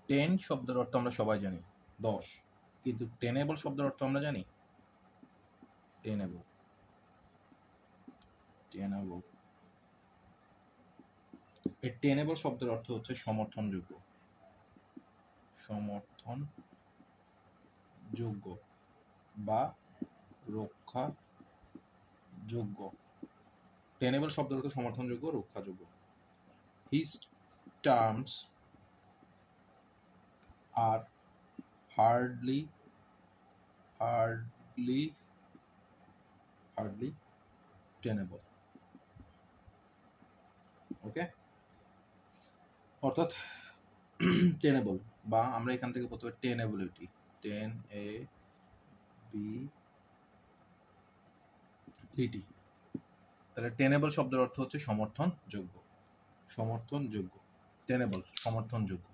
Ten শব্দের অর্থ আমরা সবাই জানি 10, কিন্তু টেনেবল শব্দের অর্থ আমরা জানি টেনেবল। টেনেবল এই টেনেবল শব্দের অর্থ হচ্ছে সমর্থনযোগ্য, সমর্থনযোগ্য বা রক্ষাযোগ্য। টেনেবল শব্দের অর্থ সমর্থনযোগ্য, রক্ষাযোগ্য। His terms are hardly tenable. ওকে, অর্থাৎ টেনেবল বা আমরা এখান থেকে প্রথমে টেনেবিলিটি, টেনেবিলিটি, তাহলে টেনেবল শব্দের অর্থ হচ্ছে সমর্থনযোগ্য, সমর্থনযোগ্য। টেনেবল সমর্থনযোগ্য।